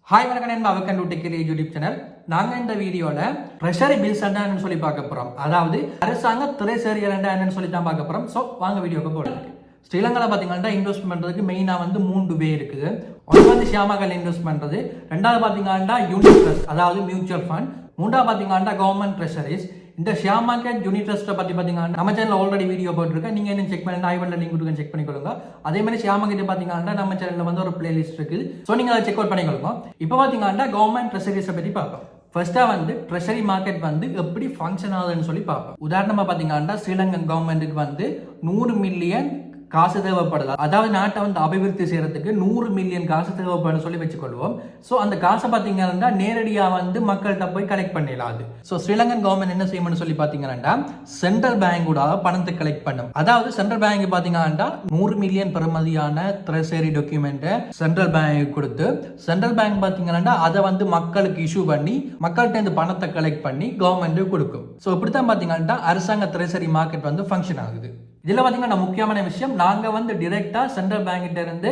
Hi வணக்கம் நண்பா, welcome to tech YouTube channel. நாங்கள் இந்த வீடியோவில் ட்ரெஷரி பில்ஸ் என்னன்னு சொல்லி பார்க்க போகிறோம். அதாவது அரசாங்க திரைசேரிகள் என்னன்னு சொல்லி தான் பார்க்க போகிறோம். ஸோ வாங்க வீடியோக்கு போகலாம். ஸ்ரீலங்காவில் பார்த்தீங்கன்னா இன்வெஸ்ட் பண்ணுறதுக்கு மெயினாக வந்து 3 வே இருக்குது. ஒன்று வந்து ஷியாமகல் இன்வெஸ்ட் பண்ணுறது, ரெண்டாவது பார்த்தீங்கன்னா யூனிட் ட்ரஸ்ட் அதாவது மியூச்சுவல் ஃபண்ட், மூன்றாவது பார்த்தீங்கன்னா கவர்மெண்ட் ட்ரெஷரிஸ். இந்த ஷேர் மார்க்கெட் யூனிட் ட்ரஸ்ட்டை பற்றி பார்த்தீங்கன்னா நம்ம சேனல் ஆல்ரெடி வீடியோ போட்டிருக்கேன். நீங்கள் என்ன செக் பண்ணி ஐவனில் லிங்க் கொடுக்க செக் பண்ணிக்கொள்ளுங்க. அதே மாதிரி ஷேர் மார்க்கெட் பார்த்தீங்கன்னா நம்ம சேனலில் வந்து ஒரு பிளேலிஸ்ட் இருக்குது. ஸோ நீங்கள் அதை செக் அவுட் பண்ணிக்கொள்ளுங்க. இப்போ பார்த்தீங்கன்னா கவர்மெண்ட் ட்ரெஷரிஸை பற்றி பார்ப்போம். ஃபர்ஸ்ட்டாக வந்து ட்ரெஷரி மார்க்கெட் வந்து எப்படி ஃபங்க்ஷன் ஆகுதுன்னு சொல்லி பார்ப்போம். உதாரணமாக பார்த்தீங்கன்னா ஸ்ரீலங்கன் கவர்மெண்ட்டுக்கு வந்து 100 மில்லியன் காசு தேவைப்படுது. அதாவது நாட்டை வந்து அபிவிருத்தி செய்யறதுக்கு 100 மில்லியன் காசு தேவைப்படும் சொல்லி வச்சுக்கொள்வோம். ஸோ அந்த காசை பார்த்தீங்கன்னா நேரடியாக வந்து மக்கள்கிட்ட போய் கலெக்ட் பண்ணிடலாது. ஸோ ஸ்ரீலங்கன் கவர்மெண்ட் என்ன செய்யணும்னு சொல்லி பார்த்தீங்கன்னா சென்ட்ரல் பேங்கோட பணத்தை கலெக்ட் பண்ணும். அதாவது சென்ட்ரல் பேங்க் பார்த்தீங்கன்னா 100 மில்லியன் பெறுமதியான ட்ரெஷரி டாக்குமெண்ட்டை சென்ட்ரல் பேங்க் கொடுத்து, சென்ட்ரல் பேங்க் பார்த்தீங்கன்னா அதை வந்து மக்களுக்கு இஷ்யூ பண்ணி மக்கள்கிட்ட இந்த பணத்தை கலெக்ட் பண்ணி கவர்மெண்ட்டுக்கு கொடுக்கும். ஸோ இப்படித்தான் பார்த்தீங்கன்னா அரசாங்க ட்ரெஷரி மார்க்கெட் வந்து ஃபங்க்ஷன் ஆகுது. இதில் பார்த்தீங்கன்னா முக்கியமான விஷயம், நாங்கள் வந்து டிரெக்டாக சென்ட்ரல் பேங்கிட்ட இருந்து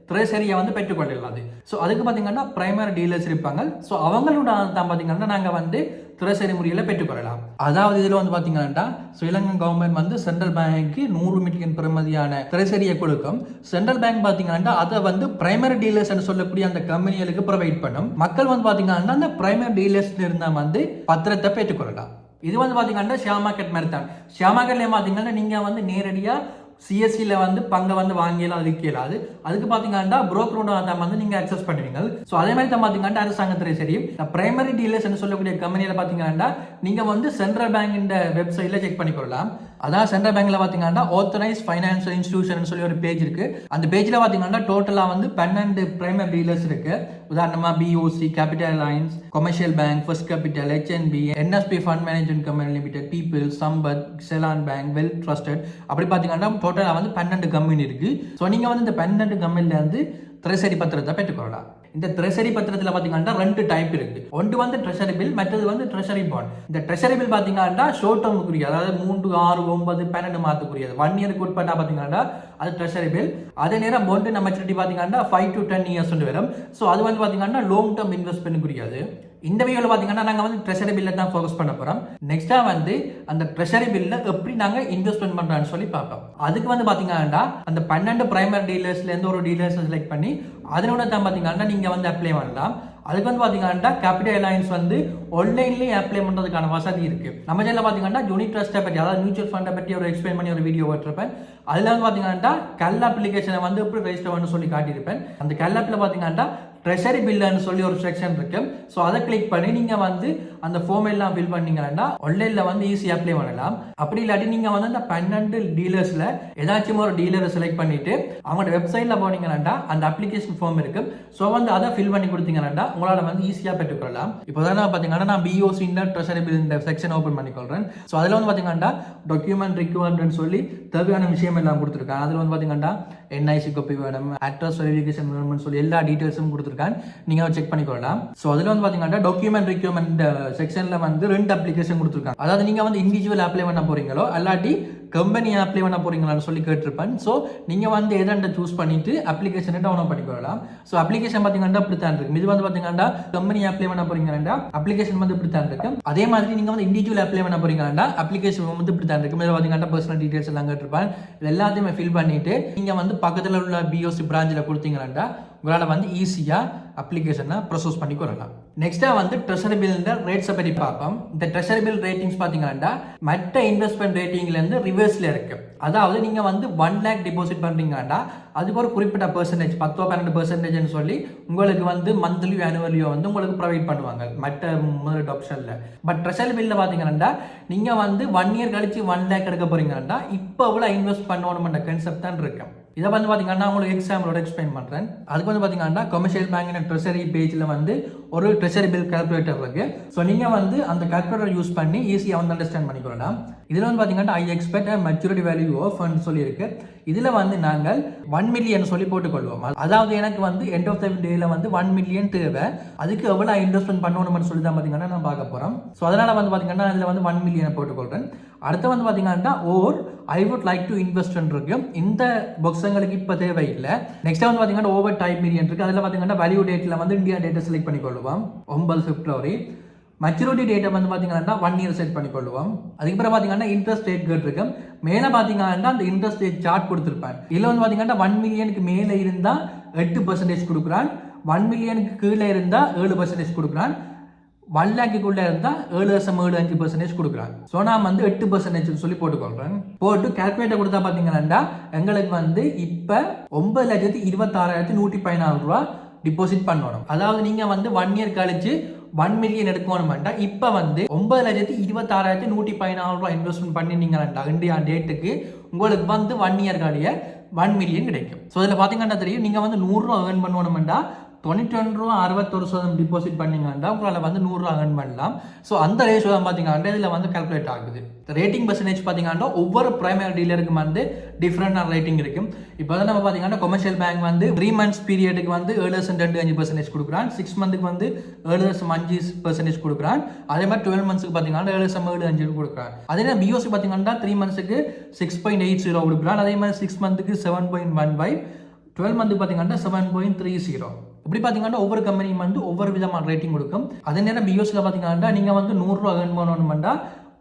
ட்ரெஷரியை வந்து பெற்றுக்கொள்ளலாம். ஸோ அதுக்கு பார்த்தீங்கன்னா பிரைமரி டீலர்ஸ் இருப்பாங்க. ஸோ அவங்களோட தான் பார்த்தீங்கன்னா நாங்கள் வந்து ட்ரெஷரி முறையில் பெற்றுக்கொள்ளலாம். அதாவது இதில் வந்து பார்த்தீங்கன்னா ஸ்ரீலங்கன் கவர்மெண்ட் வந்து சென்ட்ரல் பேங்க்கு 100 மில்லியன் பெறுமதியான ட்ரெஷரியை கொடுக்கும். சென்ட்ரல் பேங்க் பார்த்தீங்கன்னா அதை வந்து பிரைமரி டீலர்ஸ் சொல்லக்கூடிய அந்த கம்பெனிகளுக்கு ப்ரொவைட் பண்ணும். மக்கள் வந்து பார்த்தீங்கன்னா அந்த பிரைமரி டீலர்ஸ் இருந்தால் வந்து பத்திரத்தை பெற்றுக்கொள்ளலாம். இது வந்து பார்த்தீங்கன்னா ஷேர் மார்க்கெட் மாதிரி தான். ஷேர் மார்க்கெட்ல பார்த்தீங்கன்னா நீங்கள் வந்து நேரடியாக சிஎஸ்சியில் வந்து பங்கை வந்து வாங்கியலாம், அது கேளாது. அதுக்கு பார்த்தீங்கன்னா புரோக்கரோட தான் வந்து நீங்கள் அக்சஸ் பண்ணுவீங்க. ஸோ அதே மாதிரி தான் பார்த்தீங்கன்னா அரசாங்கத்திலே சரி பிரைமரி டீலர்ஸ் சொல்லக்கூடிய கம்பெனியில் பார்த்தீங்கன்னா நீங்கள் வந்து சென்ட்ரல் பேங்க் இந்த வெப்சைட்டில் செக் பண்ணிக்கொள்ளலாம். அதான் சென்ட்ரல் பேங்க்ல பார்த்தீங்கன்னா ஆத்தரைஸ் ஃபைனான்சியல் இன்ஸ்டிடியூஷன் சொல்லி ஒரு பேஜ் இருக்கு. அந்த பேஜில் பார்த்தீங்கன்னா டோட்டலாக வந்து 12 பிரைமரி டீலர்ஸ் இருக்கு. உதாரணமாக BOC, Capital Alliance, Commercial Bank, First Capital, HNB, NSB fund management company limited, People, Sampath, Seylan Bank, well trusted, அப்படி பார்த்தீங்கன்னா டோட்டலாக வந்து 12 கம்பெனி இருக்கு. ஸோ நீங்கள் வந்து இந்த 12 கம்பெனில இருந்து ட்ரெஷரி பத்திரத்தை பெற்றுக்கொள்ளலாம். இந்த ட்ரெஷரி பத்திரத்தில் பார்த்தீங்கன்னா 2 டைப் இருக்கு. ஒன்று வந்து ட்ரெஷரி பில், மற்றது வந்து ட்ரெஷரி பாண்ட். இந்த ட்ரெஷரி பில் பார்த்தீங்கன்னா ஷார்ட் டேர்முக்குரிய, அதாவது 3, 6, 9, 12 மாதத்துக்குரியது. 1 இயருக்கு உட்பட்டா பார்த்தீங்கன்னா அது ட்ரெஷரி பில். அதே நேரம் பாண்ட் நம்ம மெச்சூரிட்டி பார்த்தீங்கன்னா 5 to 10 இயர்ஸ் வரும். ஸோ அது வந்து பார்த்தீங்கன்னா லாங் டேர்ம் இன்வெஸ்ட்மெண்ட்டுக்குரியது. இந்த வீடியோவில் பார்த்தீங்கன்னா நாங்கள் வந்து ட்ரெஷரி பில்லை தான் ஃபோக்கஸ் பண்ண போகிறோம். நெக்ஸ்ட்டாக வந்து அந்த ட்ரெஷரி பில்லை எப்படி நாங்கள் இன்வெஸ்ட்மெண்ட் பண்ணுறோன்னு சொல்லி பார்ப்போம். அதுக்கு வந்து பார்த்தீங்கன்னா அந்த 12 பிரைமரி டீலர்ஸ்லேருந்து ஒரு டீலர்ஸை செலக்ட் பண்ணி அதனோட தான் பார்த்தீங்கன்னா நீங்கள் வந்து அப்ளை பண்ணலாம். அதுக்கு வந்து பார்த்தீங்கன்னா கேபிட்டல் அலைன்ஸ் வந்து ஆன்லைன்லேயே அப்ளை பண்ணுறதுக்கான வசதி இருக்குது. நம்ம சேனலில் பார்த்தீங்கன்னா யூனிட் ட்ரஸ்ட்டை பற்றி, அதாவது மியூச்சுவல் ஃபண்டை பற்றி ஒரு எக்ஸ்பிளைன் பண்ணி ஒரு வீடியோ போட்டிருப்பேன். அதில் வந்து பார்த்தீங்கன்னா கல் அப்ளிகேஷனை வந்து எப்படி ரெஜிஸ்டர் பண்ணு சொல்லி காட்டியிருப்பேன். அந்த கல் ஆப்பில் பார்த்தீங்கன்னா ட்ரெஷரி பில்லுன்னு சொல்லி ஒரு செக்ஷன் இருக்கு. ஸோ அதை கிளிக் பண்ணி நீங்கள் வந்து அந்த ஃபார்ம் எல்லாம் ஃபில் பண்ணீங்கன்னா ஆன்லைனில் வந்து ஈஸியாக அப்ளை பண்ணலாம். அப்படி இல்லாட்டி நீங்கள் வந்து அந்த 12 டீலர்ஸில் ஏதாச்சும் ஒரு டீலரை செலக்ட் பண்ணிட்டு அவங்களோட வெப்சைட்டில் போனீங்கன்னா அந்த அப்ளிகேஷன் ஃபார்ம் இருக்கு. ஸோ வந்து அதை ஃபில் பண்ணி கொடுத்தீங்கன்னா உங்களால் வந்து ஈஸியாக பெற்றுக்கொள்ளலாம். இப்போ தான் பார்த்தீங்கன்னா நான் பிஓசி ட்ரெஷரி பில் இந்த செக்ஷன் ஓப்பன் பண்ணிக்கொள்கிறேன். ஸோ அதில் வந்து பார்த்தீங்கன்னா டாக்குமெண்ட் ரிக்வயர்மெண்ட் சொல்லி தேவையான விஷயம் எல்லாம் கொடுத்துருக்கேன். அதில் வந்து பார்த்தீங்கன்னா என்ஐசி காப்பி வேணும், அட்ரஸ் வெரிஃபிகேஷன் வேணும்னு சொல்லி எல்லா டீட்டெயில்ஸும் கொடுத்துருக்கேன். நீங்கள் செக் பண்ணிக்கொள்ளலாம். ஸோ அதில் வந்து பார்த்தீங்கன்னா டாக்குமெண்ட் ரிக்வயர்மெண்ட் செக்ஷனில் வந்து 2 அப்ளிகேஷன் கொடுத்துருக்காங்க. அதாவது நீங்கள் வந்து இண்டிவிஜுவல் அப்ளை பண்ண போறீங்களோ அல்லாட்டி கம்பெனி அப்ளை பண்ண போறீங்களான்னு சொல்லி கேட்டிருப்பேன். ஸோ நீங்கள் வந்து எதண்ட சூஸ் பண்ணிட்டு அப்ளிகேஷனை டவுன்லோட் பண்ணிக்கொள்ளலாம். ஸோ அப்ளிகேஷன் பார்த்தீங்கன்னா இப்படி தான் இருக்கு. இது வந்து பார்த்தீங்கன்னா கம்பெனி அப்ளை பண்ண போறீங்கன்னா அப்ளிகேஷன் வந்து இப்படி தான் இருக்கு. அதே மாதிரி நீங்கள் வந்து இண்டிவிஜுவல் அப்ளை பண்ண போறீங்கன்னா அப்ளிகேஷன் வந்து இப்படி தான் இருக்கு. இதில் பார்த்தீங்கன்னா பர்சனல் டீடைல்ஸ் எல்லாம் கேட்டிருப்பேன். எல்லாத்தையுமே ஃபில் பண்ணிட்டு நீங்கள் வந்து பக்கத்தில் உள்ள பிஓசி பிரான்ச்சில் கொடுத்தீங்கன்னா உங்களால் வந்து ஈஸியாக அப்ளிகேஷனை ப்ரொசஸ் பண்ணி கொள்ளலாம். நெக்ஸ்ட்டாக வந்து ட்ரெஷரி பில் ரேட்ஸை பற்றி பார்ப்போம். இந்த ட்ரெஷரி பில் ரேட்டிங்ஸ் பார்த்தீங்கன்னா மற்ற இன்வெஸ்ட்மெண்ட் ரேட்டிங்லேருந்து ரிவர்ஸில் இருக்கு. அதாவது நீங்கள் வந்து 1 lakh டிபாசிட் பண்ணுறீங்கன்னா அதுக்கு ஒரு குறிப்பிட்ட பெர்சன்டேஜ் 10-12% சொல்லி உங்களுக்கு வந்து மந்த்லியோ ஆனுவலியோ வந்து உங்களுக்கு ப்ரொவைட் பண்ணுவாங்க மற்ற முதலீட்டு ஆப்ஷனில். பட் ட்ரெஷரி பில்லில் பார்த்தீங்கன்னா நீங்கள் வந்து 1 year கழிச்சு 1 lakh எடுக்க போறீங்கன்னா இப்போ எவ்வளோ இன்வெஸ்ட் பண்ணணும்ன்ற கான்செப்ட் தான் இருக்கு. இதை வந்து பார்த்தீங்கன்னா உங்களுக்கு எக்ஸாம்பிளோட எக்ஸ்பிளைன் பண்ணுறேன். அதுக்கு வந்து பார்த்தீங்கன்னா கமர்ஷியல் பேங்க் ட்ரெஷரி பேஜில் வந்து ஒரு ட்ரெஷரி பில் கால்குலேட்டர் இருக்கு. ஸோ நீங்கள் வந்து அந்த கால்குலேட்டர் யூஸ் பண்ணி ஈஸியாக வந்து அண்டர்ஸ்டாண்ட் பண்ணிக்கொள்ளலாம். இதில் வந்து பார்த்தீங்கன்னா I expect maturity value of fund சொல்லியிருக்கு. இதில் வந்து நாங்கள் 1 million சொல்லி போட்டுக்கொள்வோம். அதாவது எனக்கு வந்து எண்ட் ஆஃப் த டேல வந்து 1 million தேவை. அதுக்கு எவ்வளோ இன்வெஸ்ட்மெண்ட் பண்ணணும்னு சொல்லி தான் பார்த்தீங்கன்னா நான் பார்க்க போகிறோம். ஸோ அதனால் வந்து பார்த்தீங்கன்னா இதில் வந்து 1 million போட்டுக்கொள்கிறேன். அடுத்து வந்து பார்த்தீங்கன்னா ஓர் I would like to invest இருக்கு. இந்த பாக்ஸங்களுக்கு இப்போ தேவையில்லை. நெக்ஸ்ட் வந்து பார்த்தீங்கன்னா ஓவர் டைப் மீடியன் இருக்கு. அதில் பார்த்தீங்கன்னா வேல்யூ டேட்டில் வந்து இந்தியா டேட்டை செலக்ட் பண்ணிக்கொள்ளுவோம் 9 பிப்ரவரி. மெச்சூரிட்டி டேட்டை வந்து பார்த்தீங்கன்னா 1 இயர் செட் பண்ணிக்கொள்ளுவோம். அதுக்கப்புறம் பார்த்தீங்கன்னா இன்ட்ரெஸ்ட் ரேட் கேட்டிருக்கு. மேலே பார்த்தீங்கன்னா அந்த இன்ட்ரெஸ்ட் ரேட் சார்ட் கொடுத்துருப்பேன். இதில் வந்து பார்த்தீங்கன்னா 1 மில்லியனுக்கு மேலே இருந்தால் 8% கொடுக்குறான், 1 மில்லியனுக்கு கீழே இருந்தால் 7% கொடுக்குறான், 1 லேக்குள்ளே இருந்தால் 7.75% கொடுக்குறான். ஸோ நான் வந்து 8% சொல்லி போட்டுக்கொள்கிறேன். போட்டு கால்குலேட்டர் கொடுத்தா பார்த்தீங்கன்னா எங்களுக்கு வந்து இப்போ 9,26,114 ரூபா டிபாசிட் பண்ணணும். அதாவது நீங்கள் வந்து 1 இயர் கழிச்சு 1 மில்லியன் எடுக்கணும்டா இப்போ வந்து 9,26,114 ரூபா இன்வெஸ்ட்மெண்ட் பண்ணினீங்கன்னா இந்தியா டேட்டுக்கு உங்களுக்கு வந்து 1 இயர் காலிய 1 மில்லியன் கிடைக்கும். ஸோ இதில் பார்த்தீங்கன்னா தெரியும், நீங்கள் வந்து 100 ரூபா ஏர்ன் பண்ணணும்டா 91 ரூபா 61% டிபாசிட் பண்ணீங்கன்னா உங்களால் வந்து 100 ரூபா ஏர்ன் பண்ணலாம். ஸோ அந்த ரேஷியோ தான் பார்த்தீங்கன்னா இதில் வந்து கால்குலேட் ஆகுது. ரேட்டிங் பர்சன்டேஜ் பார்த்தீங்கன்னா ஒவ்வொரு பிரைமரி டீலருக்கும் வந்து டிஃப்ரெண்டான ரேட்டிங் இருக்கும். இப்போ வந்து நம்ம பார்த்தீங்கன்னா கொமர்ஷியல் பேங்க் வந்து 3 months பீரியடுக்கு வந்து 7.25% கொடுக்குறான், 6 months வந்து 7.5% கொடுக்குறான், அதே மாதிரி 12 monthsக்கு பார்த்தீங்கன்னா 7.75 கொடுக்குறான். அதே மாதிரி பிஓசி பார்த்தீங்கன்னா 3 monthsக்கு 6.80 கொடுக்குறான், அதே மாதிரி 6 monthsக்கு 7.15, 12 months பார்த்தீங்கன்னா 7.30. இப்படி பார்த்தீங்கன்னா ஒவ்வொரு கம்பெனியும் வந்து ஒவ்வொரு விதமான ரேட்டிங் கொடுக்கும். அதே நேரம் பிஓசியில் பார்த்தீங்கன்னா நீங்கள் வந்து 100 ரூபா ஏர்ன் பண்ணணும்னா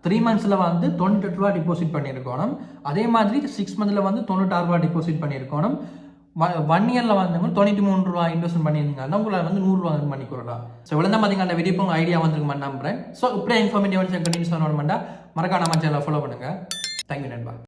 3 monthsல வந்து 98 ரூபா டிபாசிட் பண்ணியிருக்கணும், அதே மாதிரி 6 monthsல வந்து 96 ரூபா டிபாசிட் பண்ணியிருக்கணும், 1 இயரில் வந்து 93 ரூபா இன்வெஸ்ட் பண்ணியிருந்தீங்கன்னா உங்களால் வந்து 100 ரூபா ஏர்ன் பண்ணிக்கிறலாம். ஸோ இவ்வளோ தான் பார்த்தீங்கன்னா அந்த வீடியோ ஐடியா வந்துருக்குமா நம்புறேன். ஸோ இப்படியே இன்ஃபார்மேட்டிவ் கண்டினியூஸ் பண்ணணும்னா மறக்காம நம்ம சேனலை ஃபாலோ பண்ணுங்கள். தேங்க்யூ நண்பா.